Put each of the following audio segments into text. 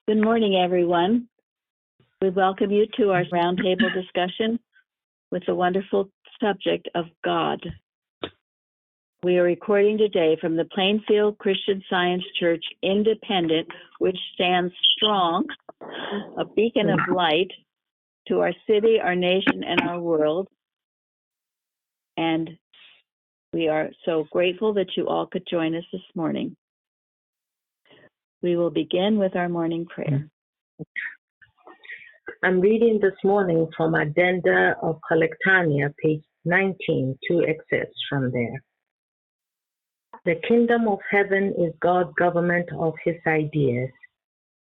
Good morning, everyone. We welcome you to our roundtable discussion with the wonderful subject of God. We are recording today from the Plainfield Christian Science Church Independent, which stands strong, a beacon of light to our city, our nation, and our world. And we are so grateful that you all could join us this morning. We will begin with our morning prayer. I'm reading this morning from Addenda of Collectania, page 19, 2 excerpts from there. The kingdom of heaven is God's government of his ideas,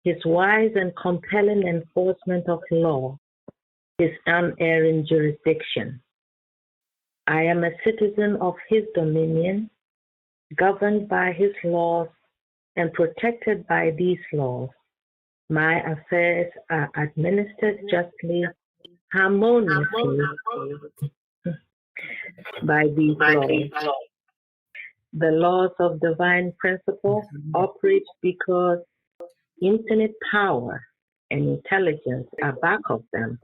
his wise and compelling enforcement of law, his unerring jurisdiction. I am a citizen of his dominion, governed by his laws and protected by these laws. My affairs are administered justly, harmoniously by these laws. The laws of divine principle operate because infinite power and intelligence are back of them,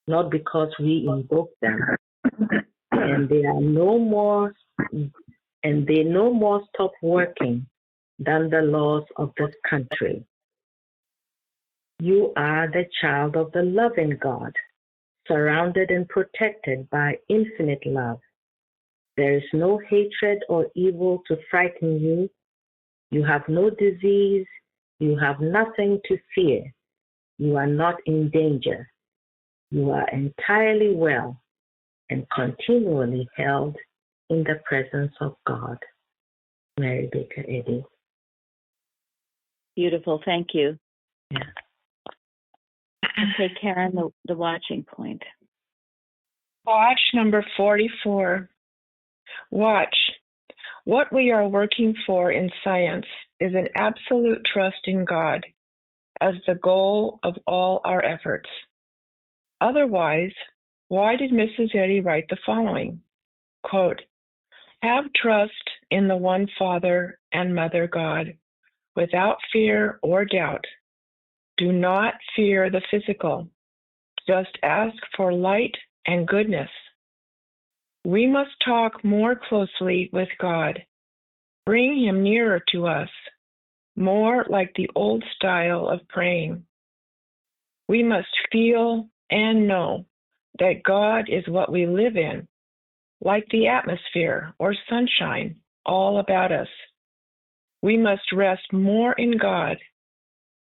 not because we invoke them. And they no more stop working than the laws of this country. You are the child of the loving God, surrounded and protected by infinite love. There is no hatred or evil to frighten you. You have no disease. You have nothing to fear. You are not in danger. You are entirely well and continually held in the presence of God. Mary Baker Eddy. Beautiful, thank you. Yeah. Okay, Karen, the watching point. Watch number 44. Watch. What we are working for in science is an absolute trust in God as the goal of all our efforts. Otherwise, why did Mrs. Eddy write the following? Quote, have trust in the one Father and Mother God without fear or doubt. Do not fear the physical. Just ask for light and goodness. We must talk more closely with God. Bring him nearer to us, more like the old style of praying. We must feel and know that God is what we live in, like the atmosphere or sunshine all about us. We must rest more in God.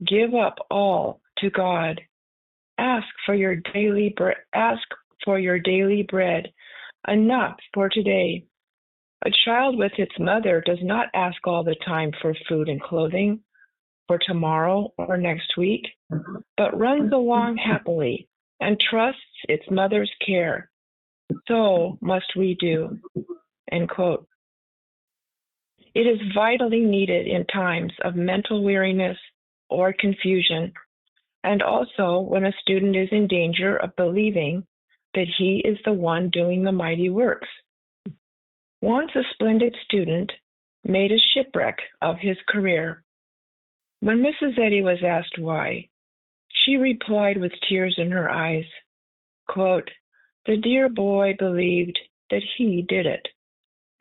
Give up all to God. Ask for your daily bread, enough for today. A child with its mother does not ask all the time for food and clothing for tomorrow or next week, but runs along happily and trusts its mother's care. So must we do. End quote. It is vitally needed in times of mental weariness or confusion, and also when a student is in danger of believing that he is the one doing the mighty works. Once a splendid student made a shipwreck of his career. When Mrs. Eddy was asked why, she replied with tears in her eyes, quote, the dear boy believed that he did it,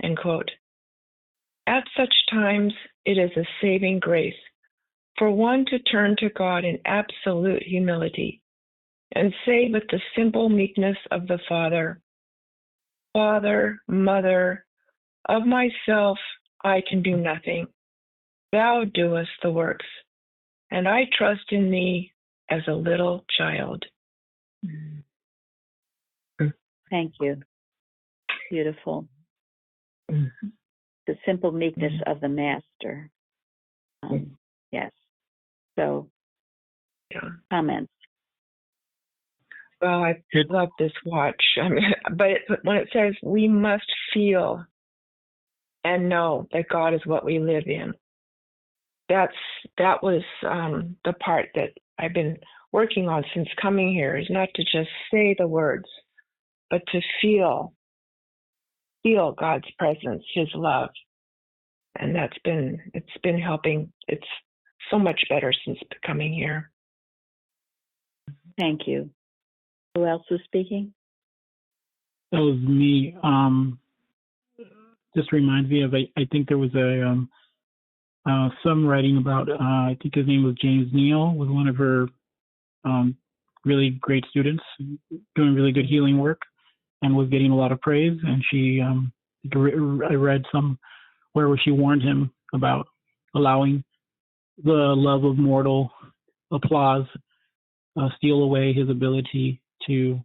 end quote. At such times, it is a saving grace for one to turn to God in absolute humility and say with the simple meekness of the Father, Father, Mother, of myself I can do nothing. Thou doest the works, and I trust in thee as a little child. Thank you. Beautiful. The simple meekness of the Master. Yes. So, comments. Well, I love this watch. But when it says we must feel and know that God is what we live in, that was the part that I've been working on since coming here, is not to just say the words, but to feel God's presence, his love. And it's been helping. It's so much better since coming here. Thank you. Who else was speaking? That was me. Just reminds me of, I think there was some writing about, I think his name was James Neal, was one of her really great students, doing really good healing work, and was getting a lot of praise. And she, I read somewhere where she warned him about allowing the love of mortal applause steal away his ability to,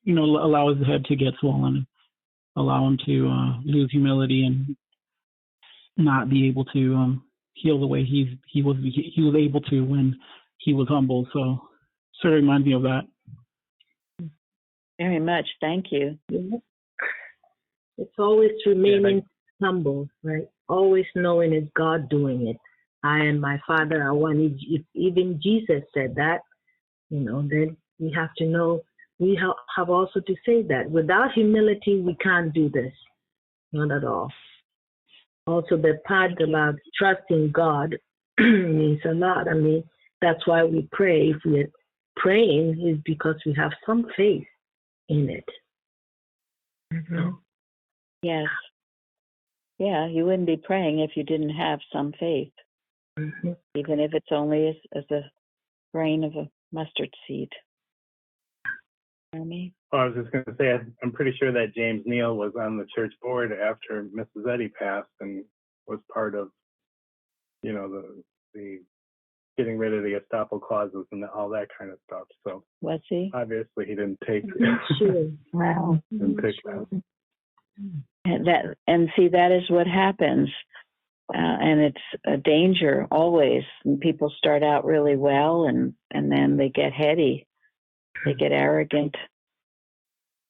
allow his head to get swollen, allow him to lose humility and not be able to heal the way he was able to when he was humble. So sort of reminds me of that. Very much. Thank you. It's always remaining humble, right? Always knowing it's God doing it. I and my Father are one. If even Jesus said that, then we have to know, we have also to say that. Without humility, we can't do this. Not at all. Also, the part about trusting God means a lot. I mean, that's why we pray. If we're praying, is because we have some faith in it. Mm-hmm. Yes. Yeah, you wouldn't be praying if you didn't have some faith, even if it's only as a grain of a mustard seed. You know what I mean? Well, I was just going to say, I'm pretty sure that James Neal was on the church board after Mrs. Eddy passed and was part of, the getting rid of the estoppel clauses and all that kind of stuff. So Was he? obviously he didn't take Sure. Wow. didn't take that. And see, that is what happens. And it's a danger always. And people start out really well and then they get heady. They get arrogant.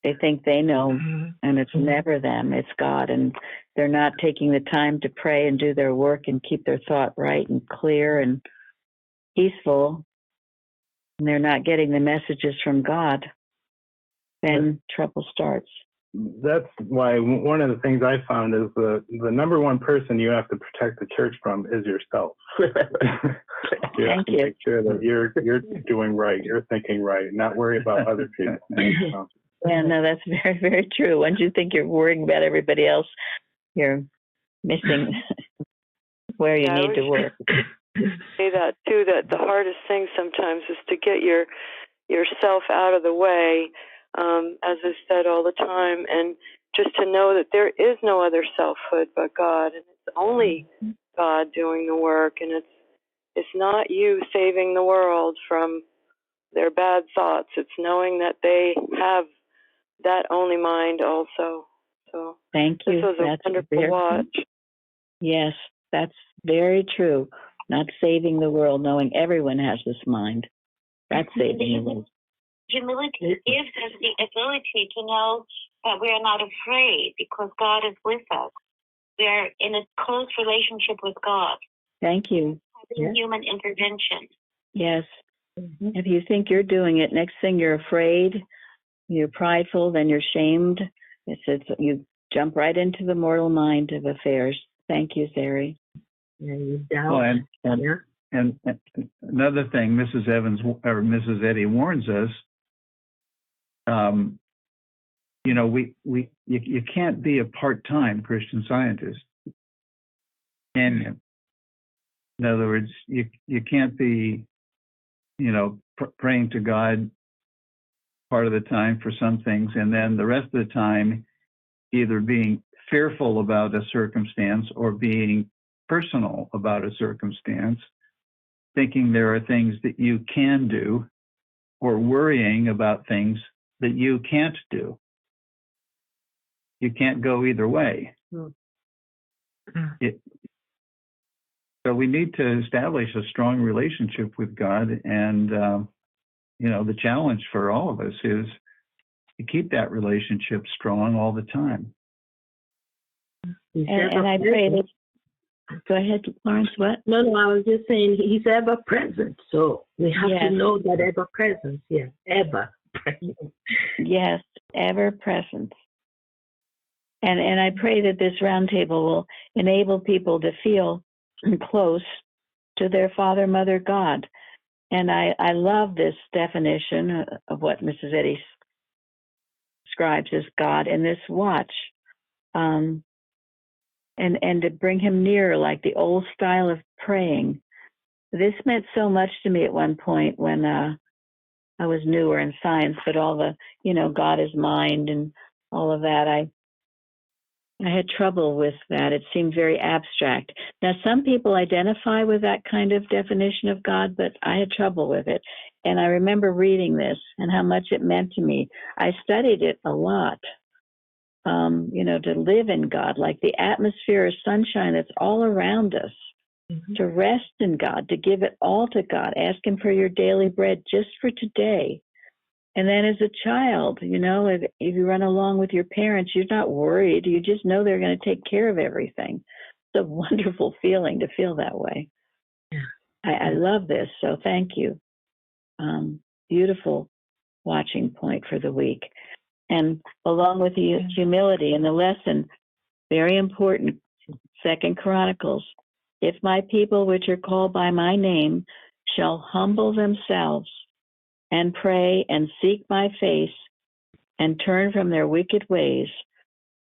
They think they know, and it's never them, it's God. And they're not taking the time to pray and do their work and keep their thought right and clear and peaceful. And they're not getting the messages from God. Then trouble starts. That's why one of the things I found is the number one person you have to protect the church from is yourself. You have to make sure that you're doing right, you're thinking right, not worry about other people. Yeah, no, that's very, very true. Once you think you're worrying about everybody else, you're missing where you need to work. Say that too, that the hardest thing sometimes is to get yourself out of the way, as is said all the time, and just to know that there is no other selfhood but God, and it's only God doing the work, and it's not you saving the world from their bad thoughts. It's knowing that they have that only mind also. So thank you. This was a wonderful watch. Yes, that's very true. Not saving the world, knowing everyone has this mind. That's saving the world. Humility gives us the ability to know that we are not afraid because God is with us. We are in a close relationship with God. Thank you. Having human intervention. Yes. If you think you're doing it, next thing you're afraid, you're prideful, then you're shamed. You jump right into the mortal mind of affairs. Thank you, Zeri. And another thing, Mrs. Evans or Mrs. Eddy warns us. You can't be a part-time Christian Scientist. And in other words, you can't be, praying to God part of the time for some things, and then the rest of the time either being fearful about a circumstance or being personal about a circumstance, thinking there are things that you can do, or worrying about things that you can't do. You can't go either way. So we need to establish a strong relationship with God, and the challenge for all of us is to keep that relationship strong all the time. And I pray that. Go ahead, Lawrence. What? No, I was just saying he's ever present. So we have to know that ever presence. Yes, ever present. Yes, ever present. And I pray that this roundtable will enable people to feel close to their father, mother, God. And I love this definition of what Mrs. Eddy describes as God in this watch. And to bring him nearer, like the old style of praying. This meant so much to me at one point when I was newer in science, but all the, God is mind and all of that, I had trouble with that. It seemed very abstract. Now, some people identify with that kind of definition of God, but I had trouble with it. And I remember reading this and how much it meant to me. I studied it a lot, to live in God, like the atmosphere of sunshine that's all around us, to rest in God, to give it all to God, ask him for your daily bread just for today. And then as a child, if you run along with your parents, you're not worried. You just know they're going to take care of everything. It's a wonderful feeling to feel that way. Yeah. I love this, so thank you. Beautiful watching point for the week. And along with the humility in the lesson, very important, 2 Chronicles, if my people which are called by my name shall humble themselves and pray and seek my face and turn from their wicked ways,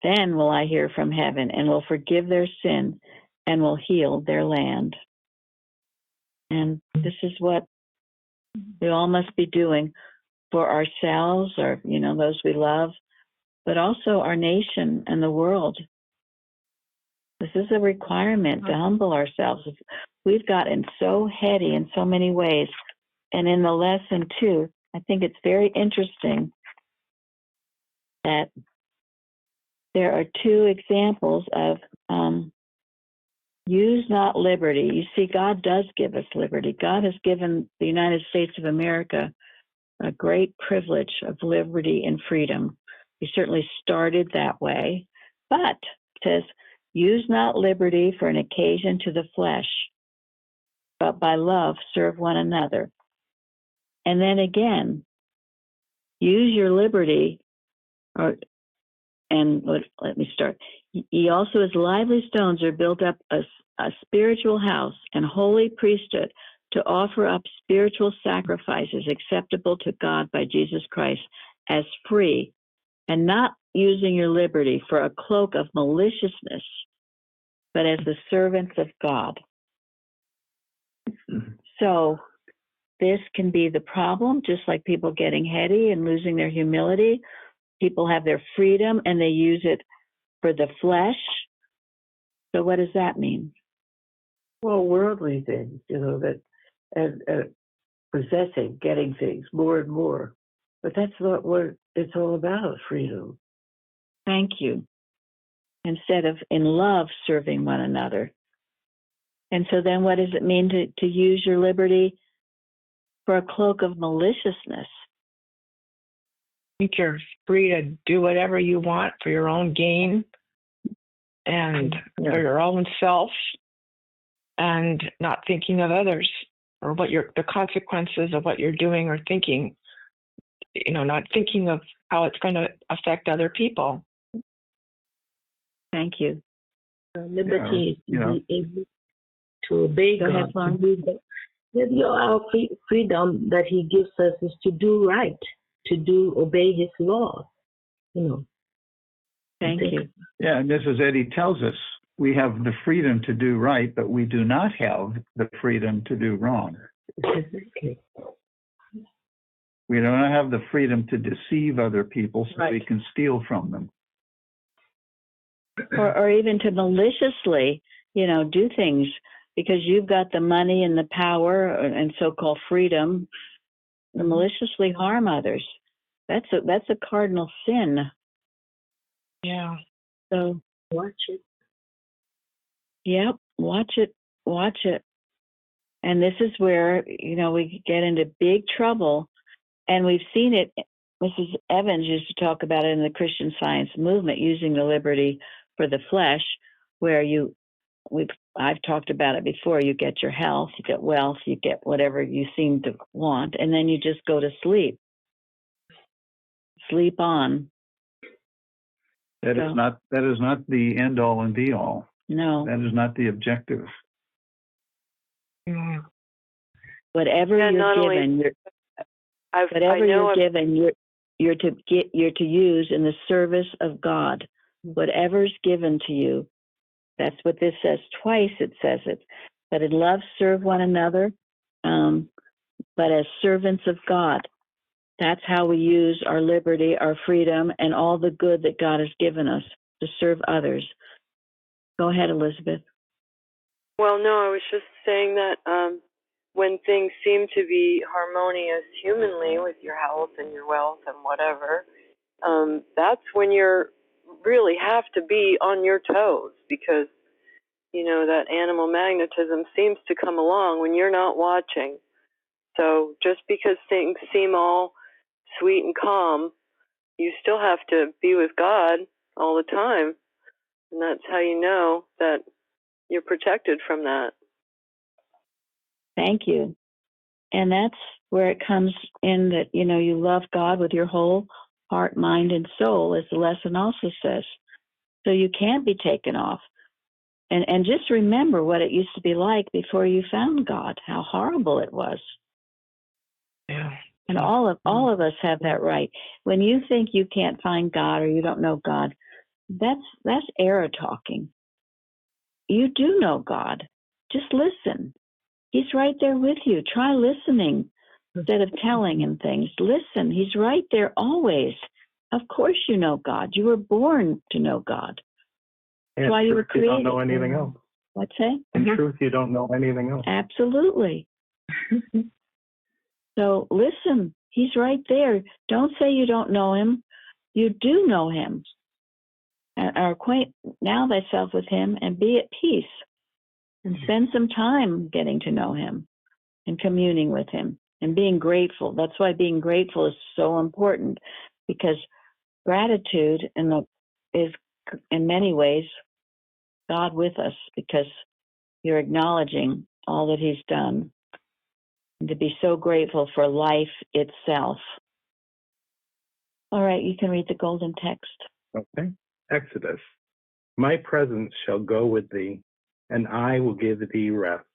then will I hear from heaven and will forgive their sin and will heal their land. And this is what we all must be doing for ourselves or, those we love, but also our nation and the world. This is a requirement to humble ourselves. We've gotten so heady in so many ways. And in the lesson, too, I think it's very interesting that there are two examples of use not liberty. You see, God does give us liberty. God has given the United States of America a great privilege of liberty and freedom. We certainly started that way, but it says, use not liberty for an occasion to the flesh, but by love serve one another. And then again, use your liberty, let me start. Ye also as lively stones are built up a spiritual house and holy priesthood to offer up spiritual sacrifices acceptable to God by Jesus Christ as free, and not using your liberty for a cloak of maliciousness, but as the servants of God. So this can be the problem, just like people getting heady and losing their humility. People have their freedom and they use it for the flesh. So what does that mean? Well, worldly things, that and possessing, getting things more and more. But that's not what it's all about, freedom. Thank you. Instead of in love serving one another. And so then what does it mean to use your liberty for a cloak of maliciousness? I think you're free to do whatever you want for your own gain and for your own self, and not thinking of others or the consequences of what you're doing or thinking, not thinking of how it's going to affect other people. Thank you. Liberty is to be able to obey God. Our freedom that he gives us is to do right, to obey his law. Thank you. Yeah, and Mrs. Eddy tells us we have the freedom to do right, but we do not have the freedom to do wrong. Exactly. We don't have the freedom to deceive other people so we can steal from them. Or even to maliciously, do things because you've got the money and the power and so-called freedom to maliciously harm others. That's a cardinal sin. Yeah. So watch it. Yep, watch it. And this is where, we get into big trouble. And we've seen it. Mrs. Evans used to talk about it in the Christian Science movement, using the liberty for the flesh, where I've talked about it before. You get your health, you get wealth, you get whatever you seem to want, and then you just go to sleep. Sleep on. That is not the end all and be all. No. That is not the objective. Mm. Whatever Yeah, you're not only given, I've, I whatever know you're given, you're to use in the service of God. Whatever's given to you, that's what this says. Twice it says it. But in love, serve one another, but as servants of God. That's how we use our liberty, our freedom, and all the good that God has given us to serve others. Go ahead, Elizabeth. Well, no, I was just saying that when things seem to be harmonious humanly with your health and your wealth and whatever, that's when you're really have to be on your toes, because that animal magnetism seems to come along when you're not watching. So just because things seem all sweet and calm, you still have to be with God all the time, and that's how you know that you're protected from that. Thank you. And that's where it comes in that, you love God with your whole heart, mind, and soul, as the lesson also says. So you can't be taken off. And just remember what it used to be like before you found God, how horrible it was. Yeah. And all of us have that right. When you think you can't find God or you don't know God, that's error talking. You do know God. Just listen. He's right there with you. Try listening instead of telling him things. Listen. He's right there always. Of course you know God. You were born to know God. That's why you were created. You don't know anything else. What's that? In truth, you don't know anything else. Absolutely. So listen. He's right there. Don't say you don't know him. You do know him. Acquaint now thyself with him and be at peace. And spend some time getting to know him and communing with him and being grateful. That's why being grateful is so important, because gratitude is in many ways God with us, because you're acknowledging all that he's done, and to be so grateful for life itself. All right, you can read the golden text. Okay. Exodus. My presence shall go with thee, and I will give thee rest.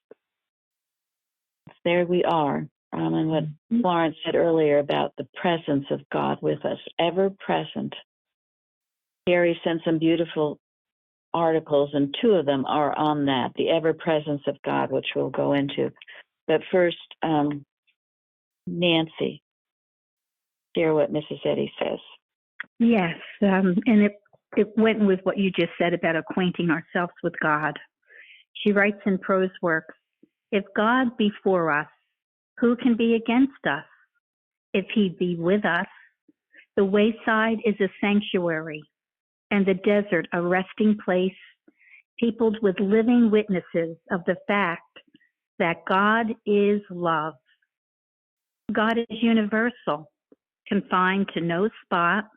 There we are. And what Florence said earlier about the presence of God with us, ever present. Gary sent some beautiful articles, and two of them are on that, the ever presence of God, which we'll go into. But first, Nancy, hear what Mrs. Eddy says. Yes, and it went with what you just said about acquainting ourselves with God. She writes in prose works, if God be for us, who can be against us? If he be with us, the wayside is a sanctuary, and the desert a resting place, peopled with living witnesses of the fact that God is love. God is universal, confined to no spot,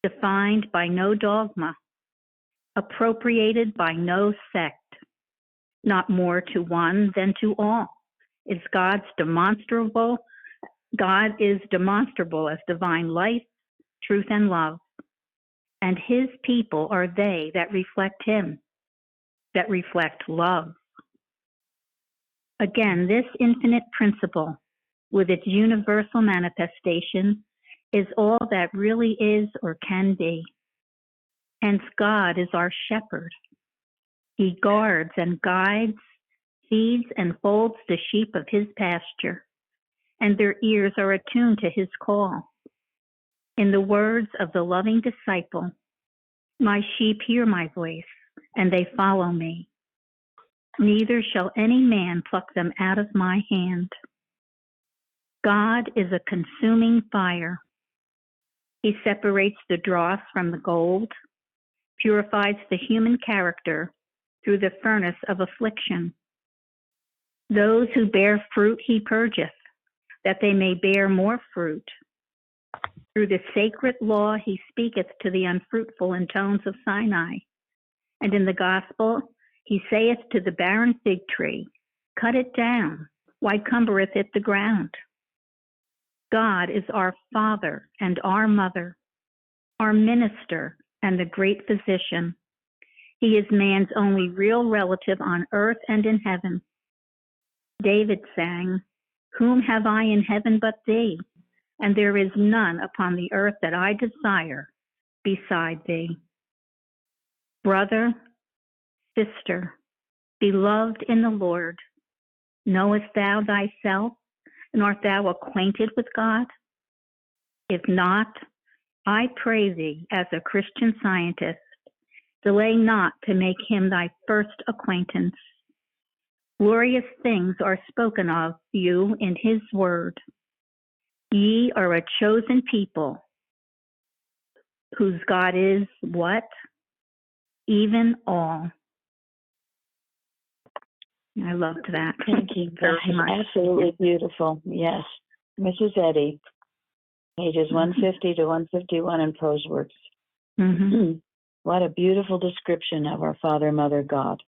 defined by no dogma, appropriated by no sect, not more to one than to all. God is demonstrable as divine life, truth, and love. And his people are they that reflect him, that reflect love. Again, this infinite principle, with its universal manifestation, is all that really is or can be. Hence, God is our shepherd. He guards and guides, feeds and folds the sheep of his pasture, and their ears are attuned to his call. In the words of the loving disciple, my sheep hear my voice, and they follow me. Neither shall any man pluck them out of my hand. God is a consuming fire. He separates the dross from the gold, purifies the human character through the furnace of affliction. Those who bear fruit he purgeth, that they may bear more fruit. Through the sacred law he speaketh to the unfruitful in tones of Sinai. And in the gospel he saith to the barren fig tree, cut it down, why cumbereth it the ground? God is our Father and our Mother, our minister and the great physician. He is man's only real relative on earth and in heaven. David sang, "Whom have I in heaven but thee? And there is none upon the earth that I desire beside thee." Brother, sister, beloved in the Lord, knowest thou thyself, and art thou acquainted with God? If not, I pray thee, as a Christian Scientist, delay not to make him thy first acquaintance. Glorious things are spoken of you in his word. Ye are a chosen people, whose God is what? Even all. I loved that. Thank you very much. Absolutely beautiful. Yes. Mrs. Eddy, pages 150 to 151 in Prose Works. Mm-hmm. What a beautiful description of our Father, Mother, God.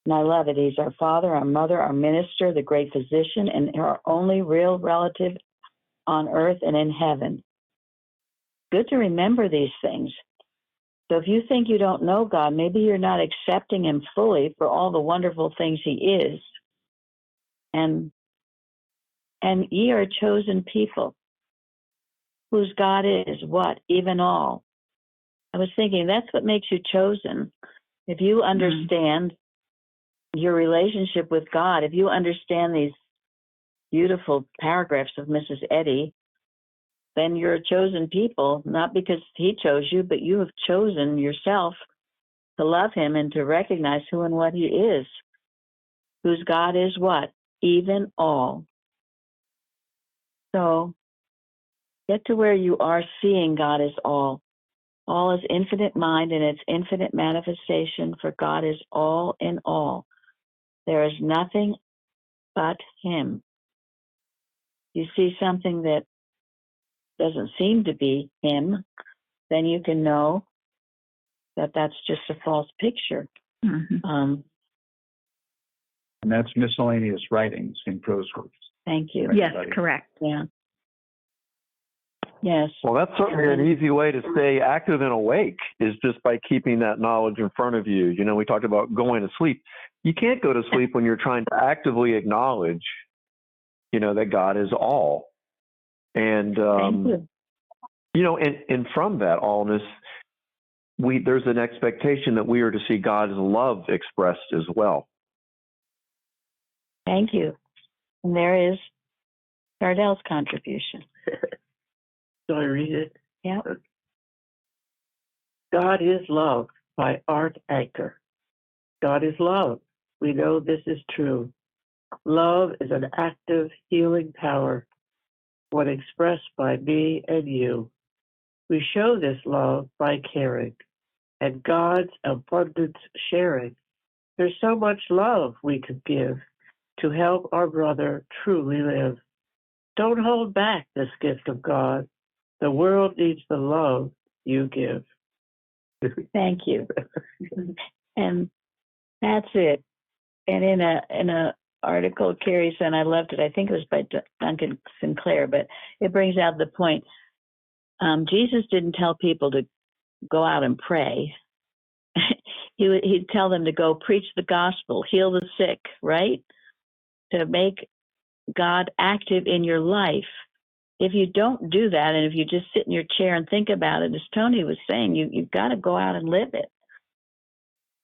And I love it. He's our Father, our Mother, our Minister, the great Physician, and our only real relative on earth and in heaven. Good to remember these things. So if you think you don't know God, maybe you're not accepting him fully for all the wonderful things he is. And ye are a chosen people, whose God is what? Even all. I was thinking that's what makes you chosen. If you understand your relationship with God, if you understand these beautiful paragraphs of Mrs. Eddy, then you're a chosen people, not because he chose you, but you have chosen yourself to love him and to recognize who and what he is, whose God is what? Even all. So get to where you are seeing God as all. All is infinite mind and its infinite manifestation, for God is all in all. There is nothing but him. You see something that doesn't seem to be him, then you can know that that's just a false picture. Mm-hmm. And that's miscellaneous writings in Prose Works. Thank you. Yes, correct. Yeah. Yes. Well, that's certainly an easy way to stay active and awake, is just by keeping that knowledge in front of you. You know, we talked about going to sleep. You can't go to sleep when you're trying to actively acknowledge, you know, that God is all. And, Thank you. you know, and from that allness, there's an expectation that we are to see God's love expressed as well. Thank you. And there is Cardell's contribution. So I read it. Yeah. God is love by Art Anchor. God is love. We know this is true. Love is an active healing power, when expressed by me and you. We show this love by caring and God's abundance sharing. There's so much love we could give to help our brother truly live. Don't hold back this gift of God. The world needs the love you give. Thank you. And that's it. And in a article Carrie sent, I loved it. I think it was by Duncan Sinclair, but it brings out the point. Jesus didn't tell people to go out and pray. He'd tell them to go preach the gospel, heal the sick, right? To make God active in your life. If you don't do that, and if you just sit in your chair and think about it, as Tony was saying, you've got to go out and live it.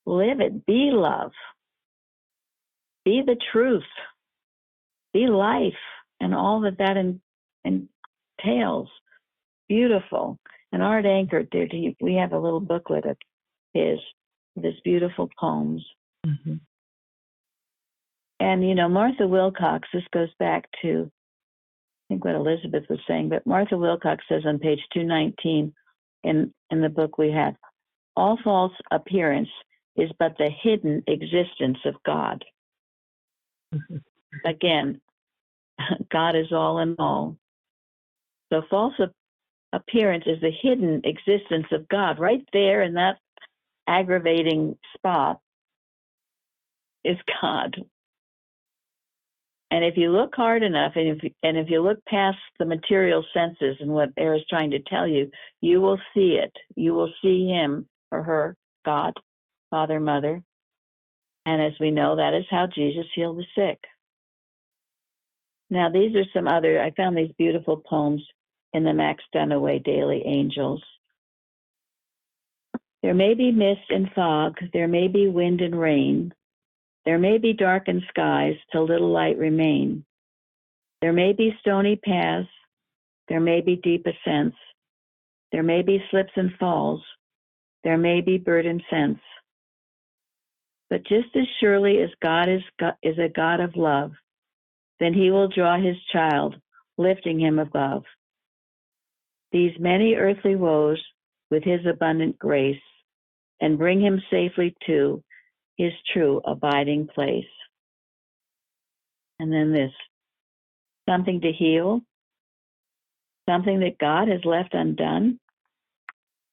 Live it. Be love. Be the truth. Be life, and all that entails. Beautiful. And Art Anchor, we have a little booklet of his beautiful poems. Mm-hmm. And, you know, Martha Wilcox, this goes back to, I think, what Elizabeth was saying, but Martha Wilcox says on page 219 in the book we have, all false appearance is but the hidden existence of God. Mm-hmm. Again, God is all in all. So false appearance is the hidden existence of God. Right there in that aggravating spot is God. And if you look hard enough, and if you look past the material senses and what Era's trying to tell you, you will see it. You will see him or her, God, Father, Mother. And as we know, that is how Jesus healed the sick. Now, these are some other, I found these beautiful poems in the Max Dunaway Daily Angels. There may be mist and fog, there may be wind and rain, there may be darkened skies till little light remain. There may be stony paths, there may be deep ascents, there may be slips and falls, there may be burdened sense. But just as surely as God is a God of love, then he will draw his child, lifting him above these many earthly woes with his abundant grace, and bring him safely to his true abiding place. And then this, something to heal, something that God has left undone,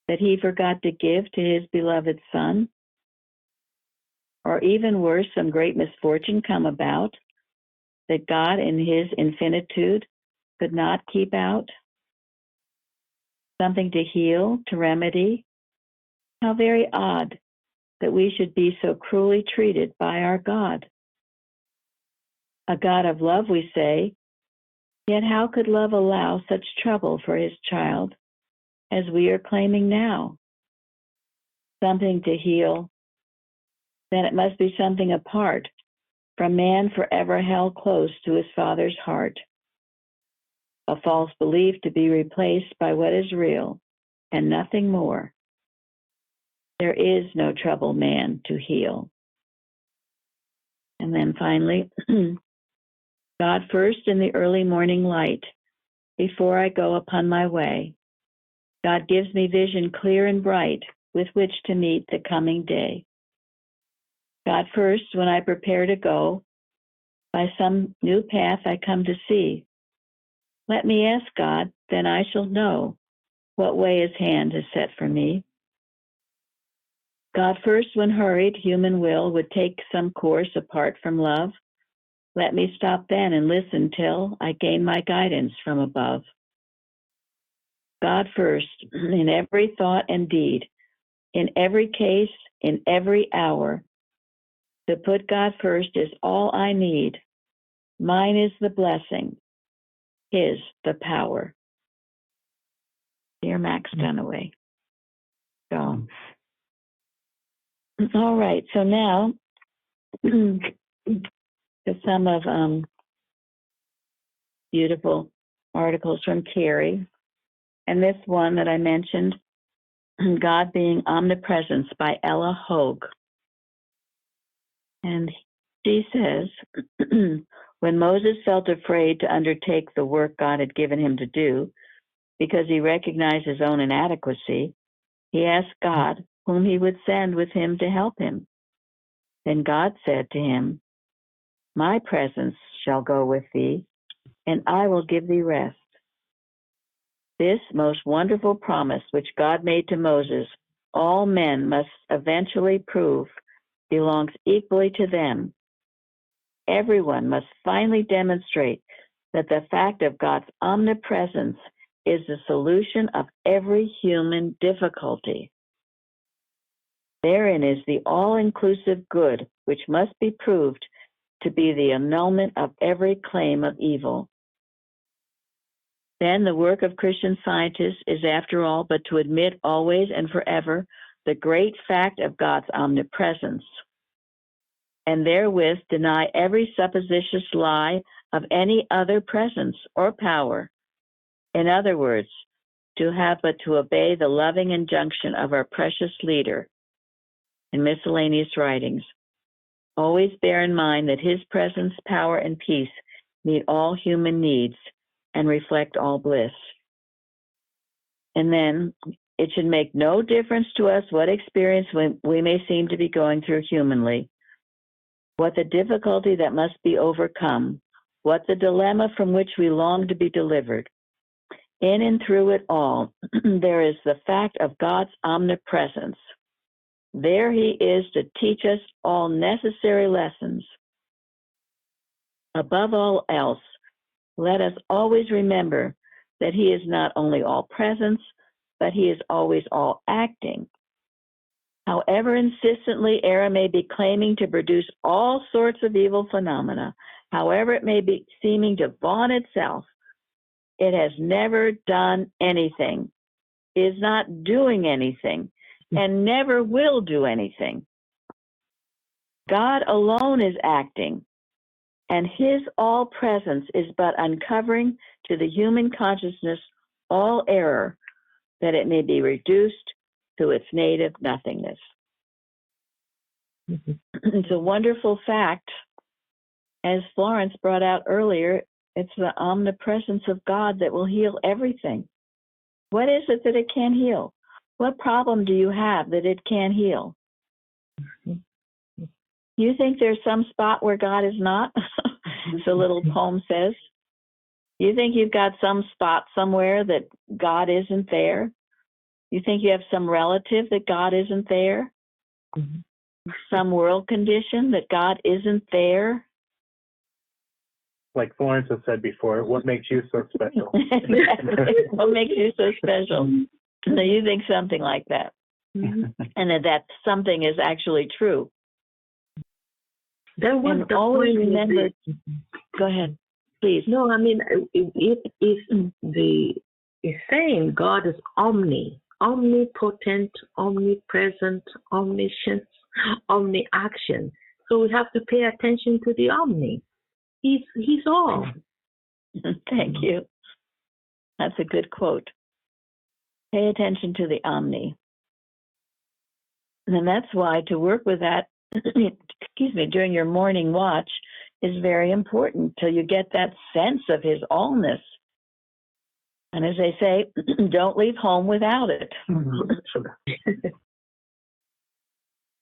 that he forgot to give to his beloved Son, or even worse, some great misfortune come about that God in his infinitude could not keep out. Something to heal, to remedy. How very odd that we should be so cruelly treated by our God. A God of love, we say, yet how could love allow such trouble for his child as we are claiming now? Something to heal, then it must be something apart from man forever held close to his Father's heart. A false belief to be replaced by what is real and nothing more. There is no trouble man to heal. And then finally, God first in the early morning light, before I go upon my way. God gives me vision clear and bright with which to meet the coming day. God first when I prepare to go, by some new path I come to see. Let me ask God, then I shall know what way his hand has set for me. God first when hurried human will would take some course apart from love. Let me stop then and listen till I gain my guidance from above. God first in every thought and deed, in every case, in every hour. To put God first is all I need. Mine is the blessing, his the power. Dear Max Dunaway. So, all right, so now to some of beautiful articles from Carrie. And this one that I mentioned, God Being Omnipresence by Ella Hogue. And she says, when Moses felt afraid to undertake the work God had given him to do, because he recognized his own inadequacy, he asked God whom he would send with him to help him. Then God said to him, my presence shall go with thee, and I will give thee rest. This most wonderful promise which God made to Moses, all men must eventually prove belongs equally to them. Everyone must finally demonstrate that the fact of God's omnipresence is the solution of every human difficulty. Therein is the all-inclusive good which must be proved to be the annulment of every claim of evil. Then the work of Christian scientists is, after all, but to admit always and forever the great fact of God's omnipresence, and therewith deny every supposititious lie of any other presence or power. In other words, to have but to obey the loving injunction of our precious leader in miscellaneous writings. Always bear in mind that his presence, power, and peace meet all human needs and reflect all bliss. And then it should make no difference to us what experience we may seem to be going through humanly, what the difficulty that must be overcome, what the dilemma from which we long to be delivered. In and through it all, there is the fact of God's omnipresence. There he is to teach us all necessary lessons. Above all else, let us always remember that he is not only all presence, but he is always all acting. However insistently error may be claiming to produce all sorts of evil phenomena, however it may be seeming to vaunt itself, it has never done anything, is not doing anything, and never will do anything. God alone is acting, and his all presence is but uncovering to the human consciousness all error, that it may be reduced to its native nothingness. It's a wonderful fact. As Florence brought out earlier, it's the omnipresence of God that will heal everything. What is it that it can't heal? What problem do you have that it can't heal? You think there's some spot where God is not? The little poem says. You think you've got some spot somewhere that God isn't there? You think you have some relative that God isn't there? Some world condition that God isn't there? Like Florence has said before, what makes you so special? What makes you so special? So you think something like that. And that something is actually true. Then what And always remember, go ahead, please. No, I mean, it's saying God is omnipotent, omnipresent, omniscient, omni-action. So we have to pay attention to the omni. He's all. Thank you. That's a good quote. Pay attention to the omni. And that's why to work with that, during your morning watch is very important till you get that sense of his allness. And as they say, don't leave home without it.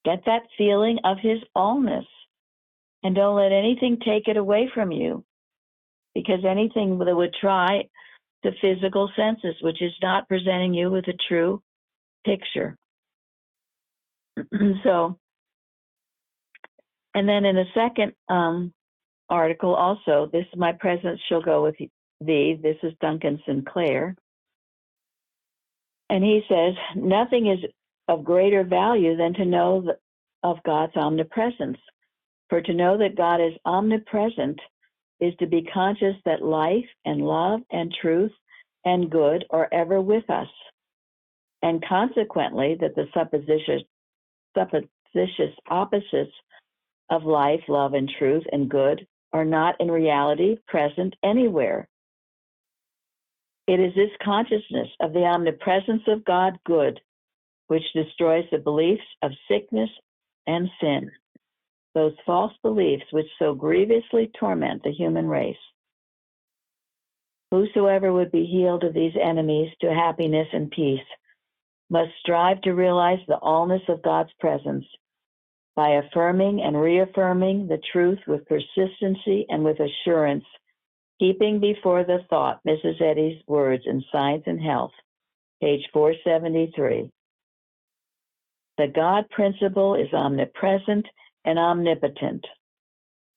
Get that feeling of his allness. And don't let anything take it away from you. Because anything that would try the physical senses, which is not presenting you with a true picture. So, and then in the second article also, this is my presence shall go with thee. This is Duncan Sinclair. And he says, nothing is of greater value than to know of God's omnipresence. For to know that God is omnipresent is to be conscious that life and love and truth and good are ever with us. And consequently, that the supposititious opposites of life, love, and truth and good are not in reality present anywhere. It is this consciousness of the omnipresence of God good which destroys the beliefs of sickness and sin, those false beliefs which so grievously torment the human race. Whosoever would be healed of these enemies to happiness and peace must strive to realize the allness of God's presence by affirming and reaffirming the truth with persistency and with assurance, keeping before the thought Mrs. Eddy's words in Science and Health, page 473. The God principle is omnipresent and omnipotent.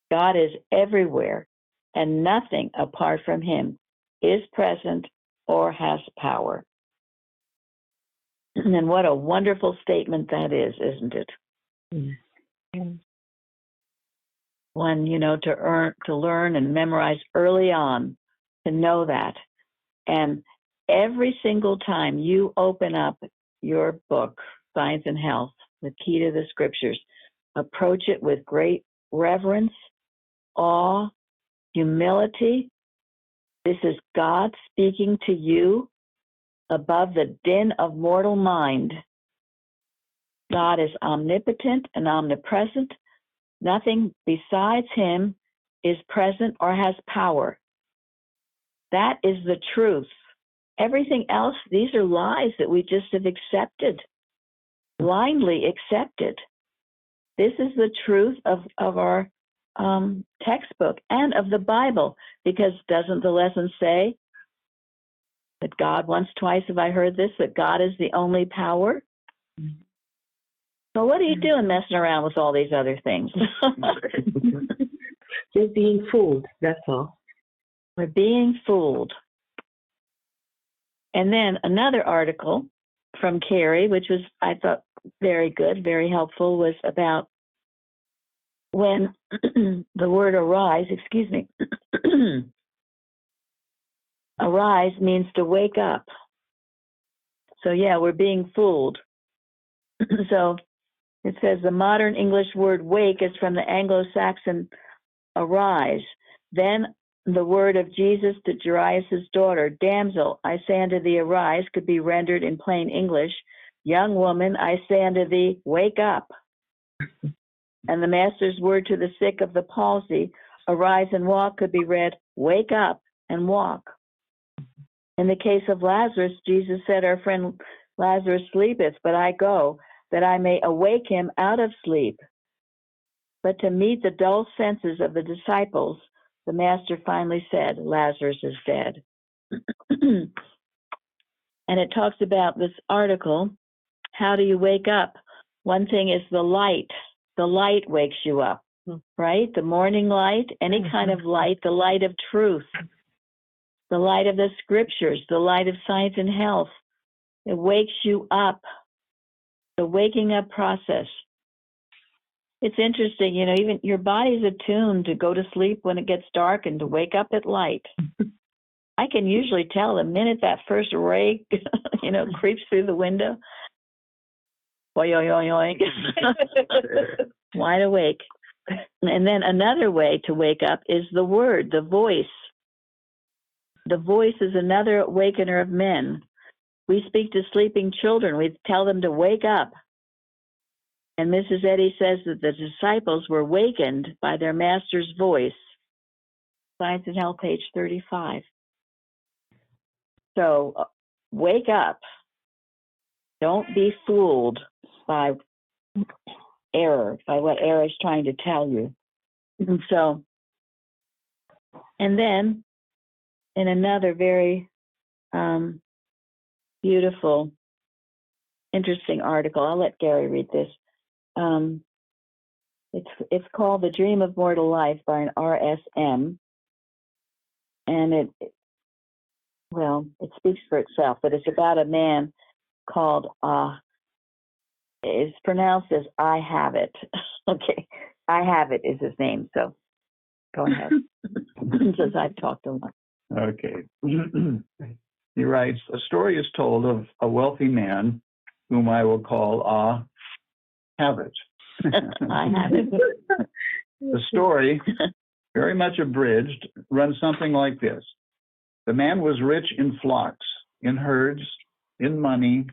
God is everywhere, and nothing apart from him is present or has power. And what a wonderful statement that is, isn't it? One, to learn and memorize early on, to know that. And every single time you open up your book, Science and Health, the key to the scriptures, approach it with great reverence, awe, humility. This is God speaking to you above the din of mortal mind. God is omnipotent and omnipresent. Nothing besides him is present or has power. That is the truth. Everything else, these are lies that we just have accepted, blindly accepted. This is the truth of our textbook and of the Bible, because doesn't the lesson say that God, once, twice have I heard this, that God is the only power? So what are you doing messing around with all these other things? Just being fooled, that's all. We're being fooled. And then another article from Carrie, which was, I thought, very good, very helpful, was about when the word arise, arise means to wake up. So yeah, we're being fooled. So it says the modern English word wake is from the Anglo-Saxon arise. Then the word of Jesus to Jairus' daughter, damsel, I say unto thee, arise, could be rendered in plain English, young woman, I say unto thee, wake up. And the Master's word to the sick of the palsy, arise and walk, could be read, wake up and walk. In the case of Lazarus, Jesus said, our friend Lazarus sleepeth, but I go, that I may awake him out of sleep. But to meet the dull senses of the disciples, the Master finally said, Lazarus is dead. And it talks about this article, how do you wake up? One thing is the light. The light wakes you up, right? The morning light, any kind of light, the light of truth, the light of the scriptures, the light of science and health. It wakes you up. The waking up process. It's interesting, even your body's attuned to go to sleep when it gets dark and to wake up at light. I can usually tell the minute that first ray, creeps through the window. Wide awake. And then another way to wake up is the word, the voice. The voice is another awakener of men. We speak to sleeping children. We tell them to wake up. And Mrs. Eddy says that the disciples were wakened by their Master's voice. Science and Health, page 35. So wake up. Don't be fooled by error, by what error is trying to tell you. And then in another very beautiful, interesting article, I'll let Gary read this. It's called The Dream of Mortal Life by an RSM. And it speaks for itself, but it's about a man called, it's pronounced as I Have It. Okay, I Have It is his name, so go ahead, since I've talked a lot. Okay. He writes, a story is told of a wealthy man whom I will call Have It. I Have It. The story, very much abridged, runs something like this. The man was rich in flocks, in herds, in money,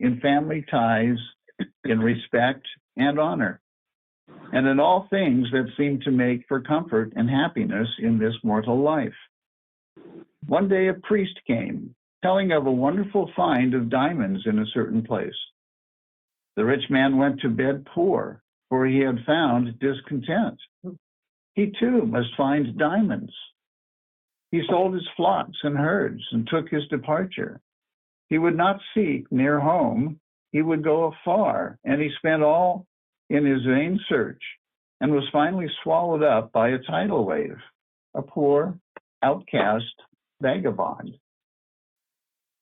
in family ties, in respect and honor, and in all things that seem to make for comfort and happiness in this mortal life. One day a priest came, telling of a wonderful find of diamonds in a certain place. The rich man went to bed poor, for he had found discontent. He too must find diamonds. He sold his flocks and herds and took his departure. He would not seek near home. He would go afar, and he spent all in his vain search and was finally swallowed up by a tidal wave, a poor, outcast vagabond.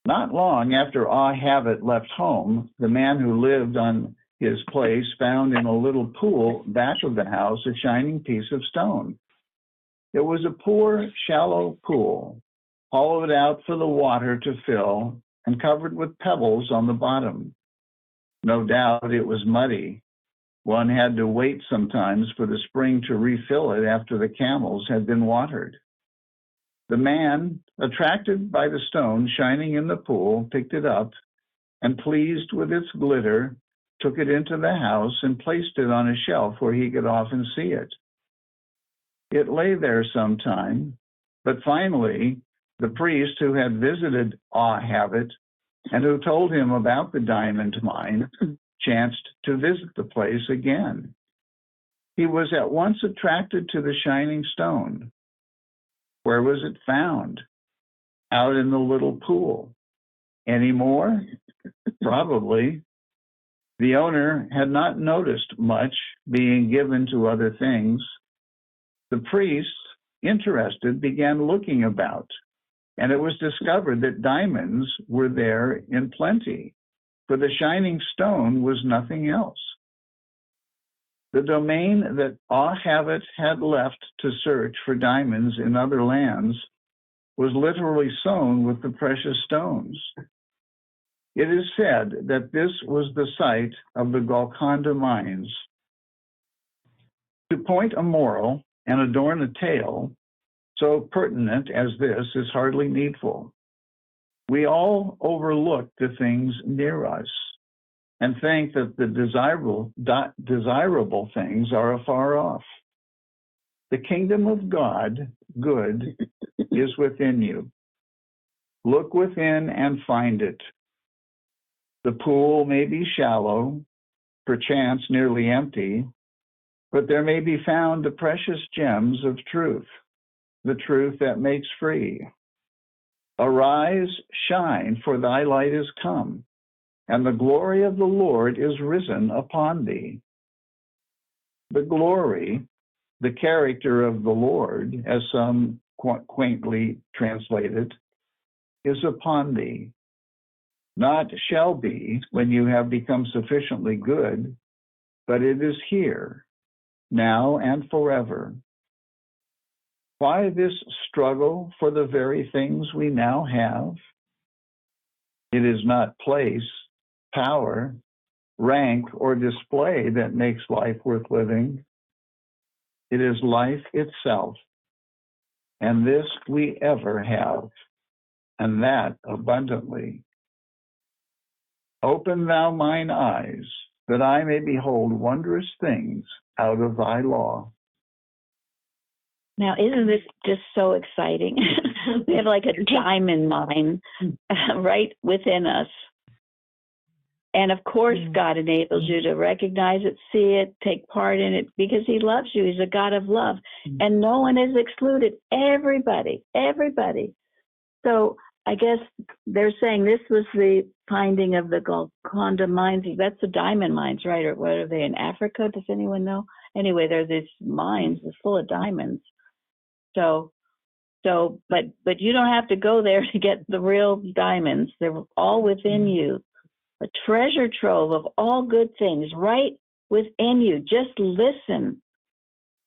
Not long after Have It left home, the man who lived on his place found in a little pool back of the house a shining piece of stone. It was a poor, shallow pool, hollowed out for the water to fill and covered with pebbles on the bottom. No doubt it was muddy. One had to wait sometimes for the spring to refill it after the camels had been watered. The man, attracted by the stone shining in the pool, picked it up and, pleased with its glitter, took it into the house and placed it on a shelf where he could often see it. It lay there some time, but finally, the priest who had visited Have It and who told him about the diamond mine chanced to visit the place again. He was at once attracted to the shining stone. Where was it found? Out in the little pool. Any more? Probably. The owner had not noticed much, being given to other things. The priest, interested, began looking about, and it was discovered that diamonds were there in plenty, for the shining stone was nothing else. The domain that Ahhavet had left to search for diamonds in other lands was literally sown with the precious stones. It is said that this was the site of the Golconda mines. To point a moral and adorn a tale so pertinent as this is hardly needful. We all overlook the things near us and think that the desirable things are afar off. The kingdom of God, good, is within you. Look within and find it. The pool may be shallow, perchance nearly empty, but there may be found the precious gems of truth, the truth that makes free. Arise, shine, for thy light is come, and the glory of the Lord is risen upon thee. The glory, the character of the Lord, as some quaintly translate it, is upon thee. Not shall be when you have become sufficiently good, but it is here, now and forever. Why this struggle for the very things we now have? It is not place, power, rank, or display that makes life worth living. It is life itself, and this we ever have, and that abundantly. Open thou mine eyes, that I may behold wondrous things out of thy law. Now, isn't this just so exciting? We have like a diamond mine right within us. And of course, God enables you to recognize it, see it, take part in it, because he loves you. He's a God of love. And no one is excluded. Everybody. So I guess they're saying this was the finding of the Golconda mines. That's the diamond mines, right? Or what are they, in Africa? Does anyone know? Anyway, there's these mines that's full of diamonds. But you don't have to go there to get the real diamonds. They're all within you. A treasure trove of all good things right within you. Just listen.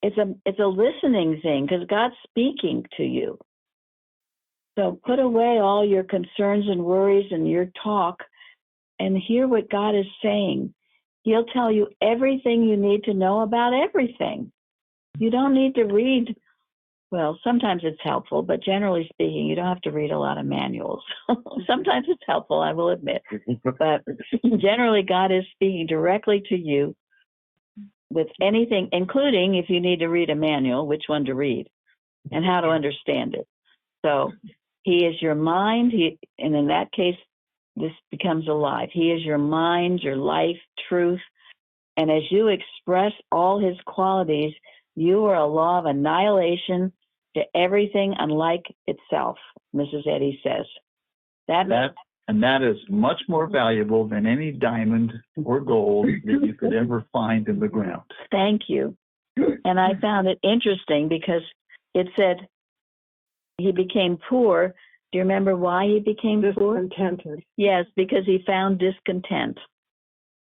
It's a listening thing because God's speaking to you. So put away all your concerns and worries and your talk and hear what God is saying. He'll tell you everything you need to know about everything. You don't need to read. Well, sometimes it's helpful, but generally speaking, you don't have to read a lot of manuals. Sometimes it's helpful, I will admit. But generally, God is speaking directly to you with anything, including if you need to read a manual, which one to read and how to understand it. So he is your mind, and in that case, this becomes alive. He is your mind, your life, truth. And as you express all his qualities, you are a law of annihilation to everything unlike itself, Mrs. Eddy says. That is much more valuable than any diamond or gold that you could ever find in the ground. Thank you. And I found it interesting because it said he became poor. Do you remember why he became poor? Discontented. Yes, because he found discontent.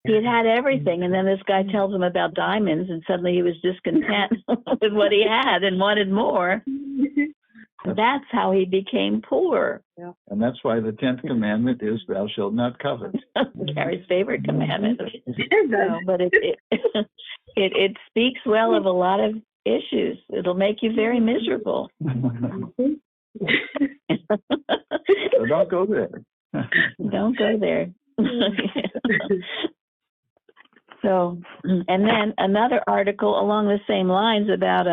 He had everything, and then this guy tells him about diamonds, and suddenly he was discontent with what he had and wanted more. That's how he became poor. Yeah. And that's why the 10th commandment is, thou shalt not covet. Gary's favorite commandment. No, but it speaks well of a lot of issues. It'll make you very miserable. So don't go there. Don't go there. So, and then another article along the same lines about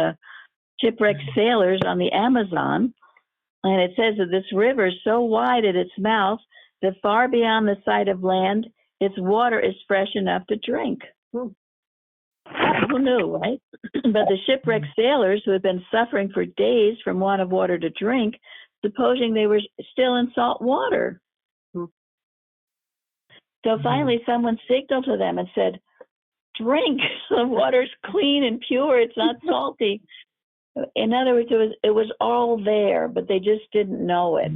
shipwrecked sailors on the Amazon. And it says that this river is so wide at its mouth that far beyond the sight of land, its water is fresh enough to drink. Who knew, right? But the shipwrecked sailors who had been suffering for days from want of water to drink, supposing they were still in salt water. So finally, someone signaled to them and said, drink, the water's clean and pure, it's not salty. In other words, it was all there, but they just didn't know it.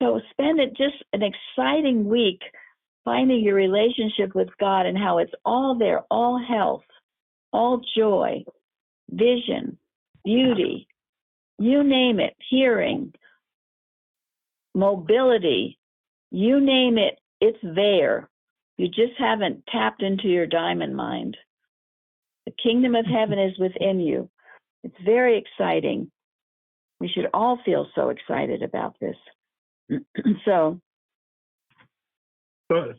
So spend it just an exciting week finding your relationship with God and how it's all there, all health, all joy, vision, beauty, you name it, hearing, mobility, you name it, it's there. You just haven't tapped into your diamond mind. The kingdom of heaven is within you. It's very exciting. We should all feel so excited about this. So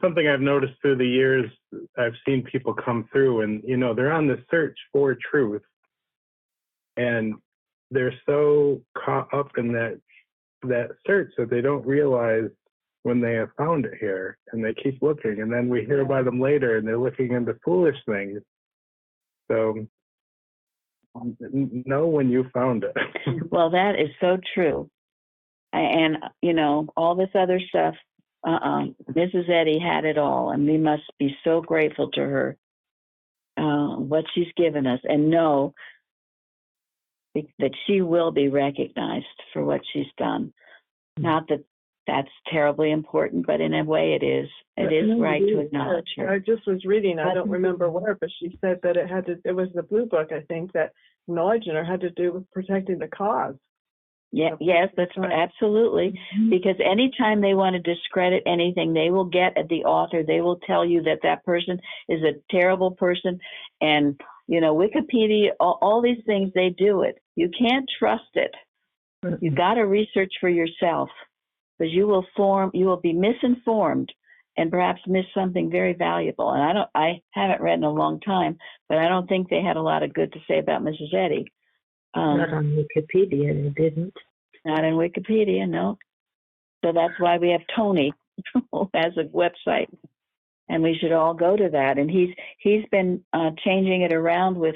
something I've noticed through the years, I've seen people come through and, they're on the search for truth. And they're so caught up in that search that they don't realize when they have found it here, and they keep looking. And then we hear about them later and they're looking into foolish things. So know when you found it. Well, that is so true. And, all this other stuff, Mrs. Eddy had it all, and we must be so grateful to her, what she's given us, and know that she will be recognized for what she's done. Not that that's terribly important, but in a way it is. It is right to acknowledge her. I just was reading, I don't remember where, but she said that it was the Blue Book, I think, that acknowledging her had to do with protecting the cause. Yeah, yes, that's right. Absolutely. Mm-hmm. Because anytime they want to discredit anything, they will get at the author. They will tell you that person is a terrible person. And, Wikipedia, all these things, they do it. You can't trust it. Mm-hmm. You got to research for yourself, because you will be misinformed and perhaps miss something very valuable. And I haven't read in a long time, but I don't think they had a lot of good to say about Mrs. Eddy. Not on Wikipedia, they didn't. Not in Wikipedia, no. So that's why we have Tony, who has a website, and we should all go to that. And he's been changing it around with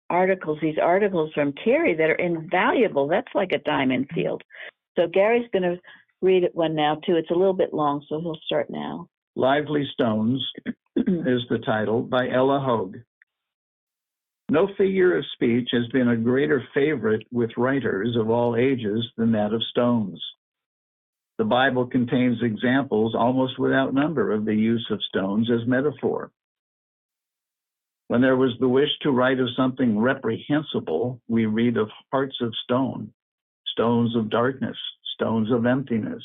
articles. These articles from Terry that are invaluable. That's like a diamond field. So Gary's going to read one now too. It's a little bit long, so he'll start now. Lively Stones is the title, by Ella Hogue. No figure of speech has been a greater favorite with writers of all ages than that of stones. The Bible contains examples almost without number of the use of stones as metaphor. When there was the wish to write of something reprehensible, we read of hearts of stone, stones of darkness, stones of emptiness,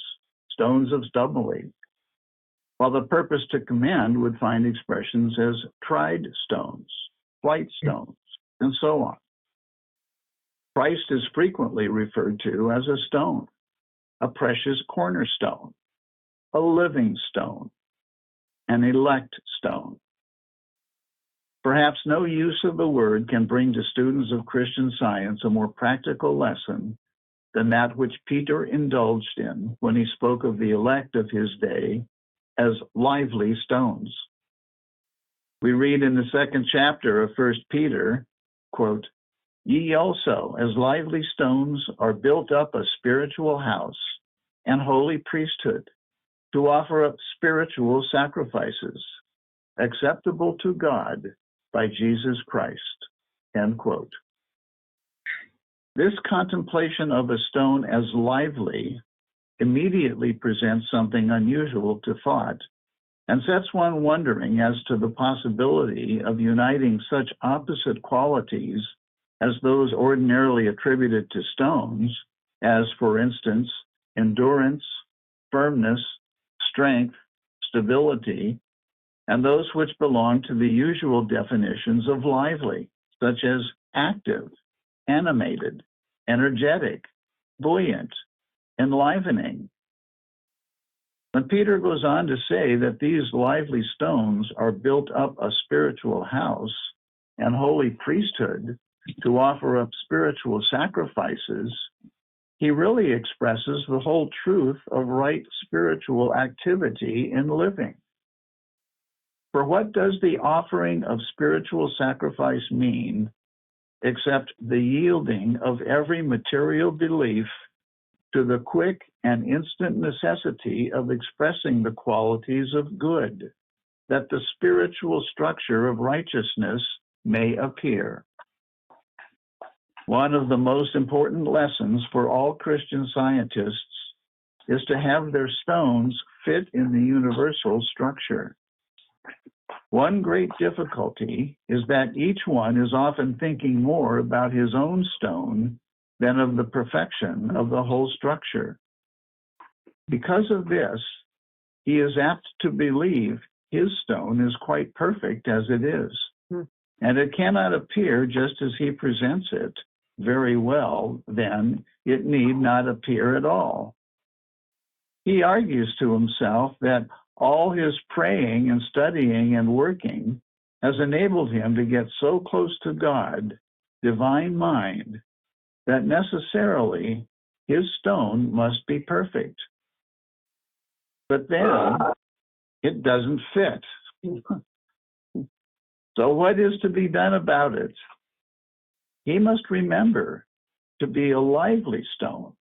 stones of stubbornly, while the purpose to commend would find expressions as tried stones, white stones, and so on. Christ is frequently referred to as a stone, a precious cornerstone, a living stone, an elect stone. Perhaps no use of the word can bring to students of Christian Science a more practical lesson than that which Peter indulged in when he spoke of the elect of his day as lively stones. We read in the second chapter of 1 Peter, quote, "Ye also, as lively stones, are built up a spiritual house and holy priesthood, to offer up spiritual sacrifices, acceptable to God by Jesus Christ," end quote. This contemplation of a stone as lively immediately presents something unusual to thought, and sets one wondering as to the possibility of uniting such opposite qualities as those ordinarily attributed to stones, as, for instance, endurance, firmness, strength, stability, and those which belong to the usual definitions of lively, such as active, animated, energetic, buoyant, enlivening. When Peter goes on to say that these lively stones are built up a spiritual house and holy priesthood to offer up spiritual sacrifices, he really expresses the whole truth of right spiritual activity in living. For what does the offering of spiritual sacrifice mean, except the yielding of every material belief to the quick and instant necessity of expressing the qualities of good, that the spiritual structure of righteousness may appear? One of the most important lessons for all Christian scientists is to have their stones fit in the universal structure. One great difficulty is that each one is often thinking more about his own stone than of the perfection of the whole structure. Because of this, he is apt to believe his stone is quite perfect as it is, and it cannot appear just as he presents it very well, then it need not appear at all. He argues to himself that all his praying and studying and working has enabled him to get so close to God, divine mind, that necessarily his stone must be perfect. But then it doesn't fit. So what is to be done about it? He must remember to be a lively stone.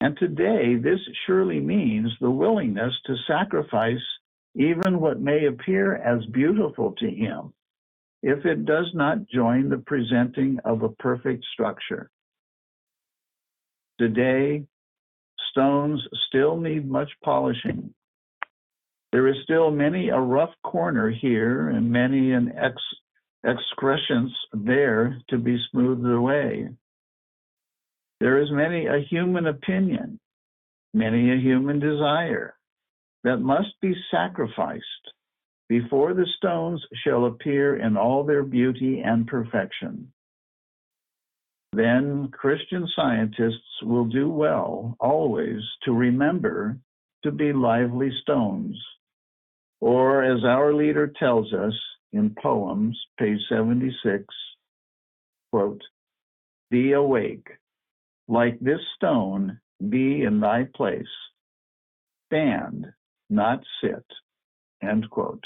And today, this surely means the willingness to sacrifice even what may appear as beautiful to him, if it does not join the presenting of a perfect structure. Today, stones still need much polishing. There is still many a rough corner here and many an excrescence there to be smoothed away. There is many a human opinion, many a human desire that must be sacrificed before the stones shall appear in all their beauty and perfection. Then Christian scientists will do well always to remember to be lively stones. Or as our leader tells us in Poems, page 76, quote, "Be awake, like this stone, be in thy place. Stand, not sit," end quote.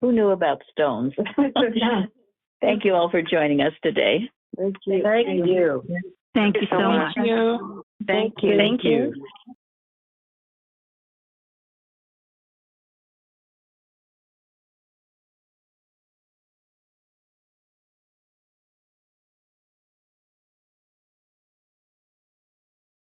Who knew about stones? Thank you all for joining us today. Thank you. Thank you so much. Thank you.